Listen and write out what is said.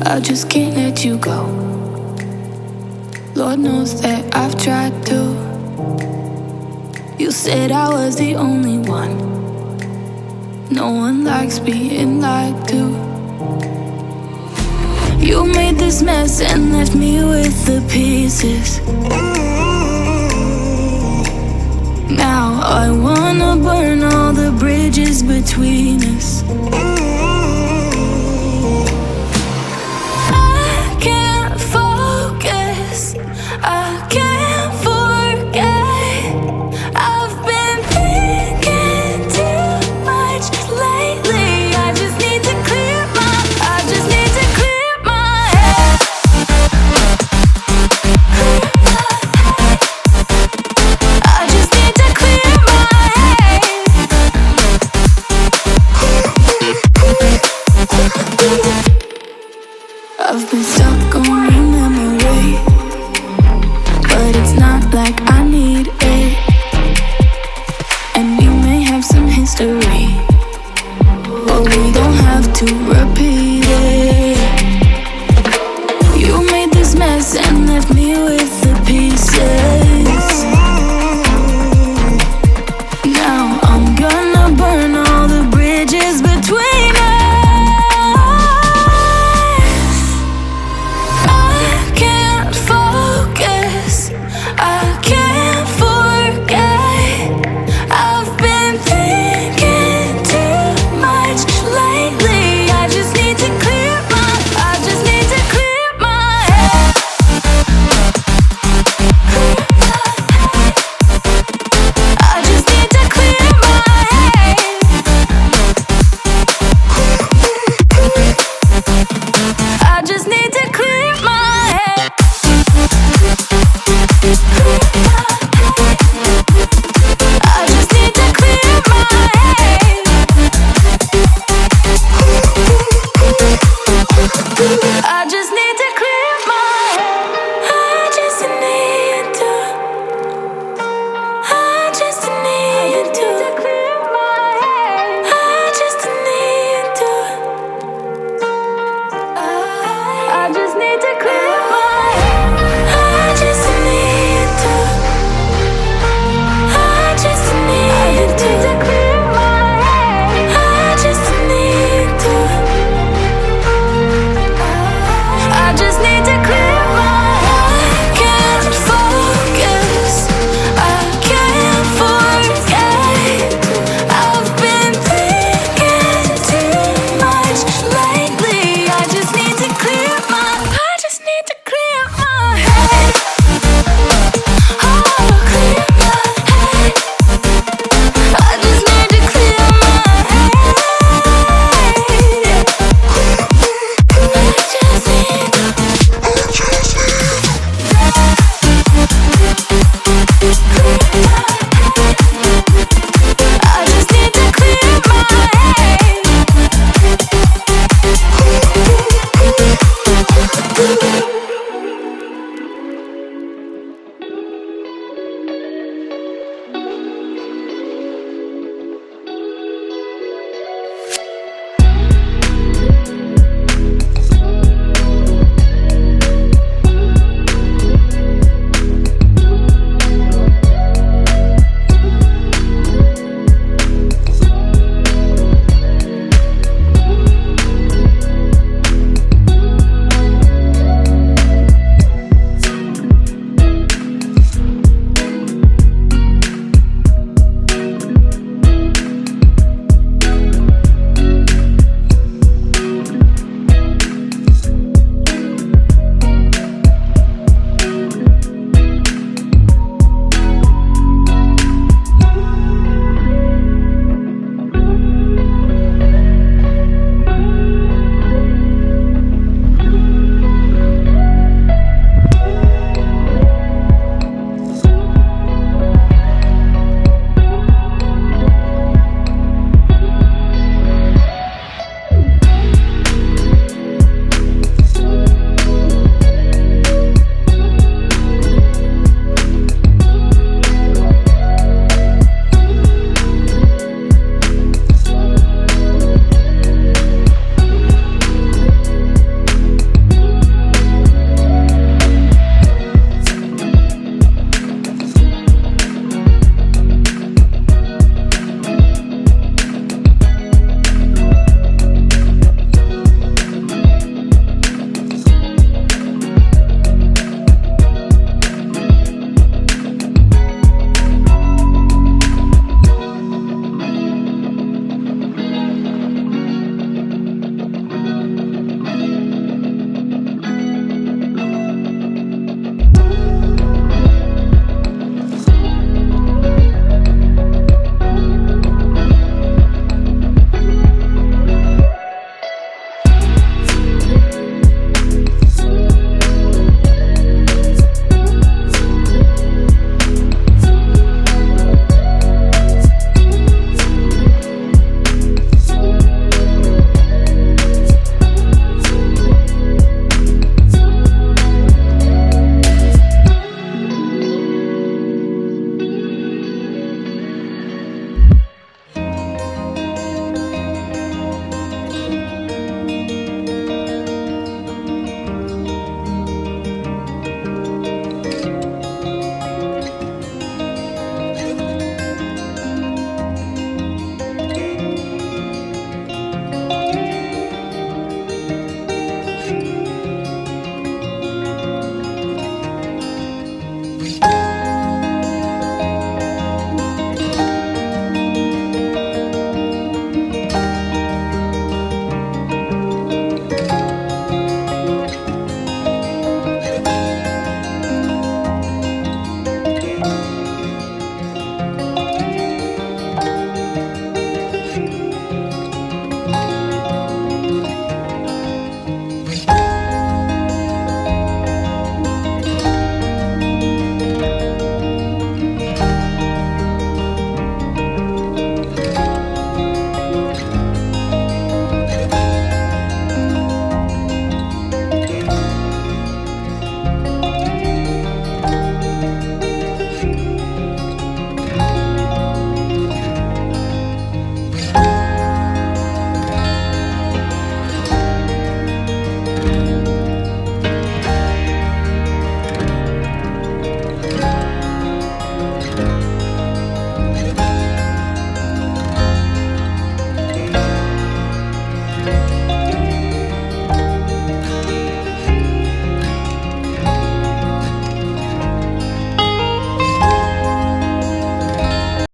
I just can't let you go. Lord knows that I've tried to. You said I was the only one. No one likes being lied to. You made this mess and left me with the pieces. Now I wanna burn all the bridges between us. I can't focus, I can't forget. I've been thinking too much lately. I just need to clear my head. I just need to clear my head. I've been stuck on your memory, but it's not like I need it. And we may have some history, but we don't have to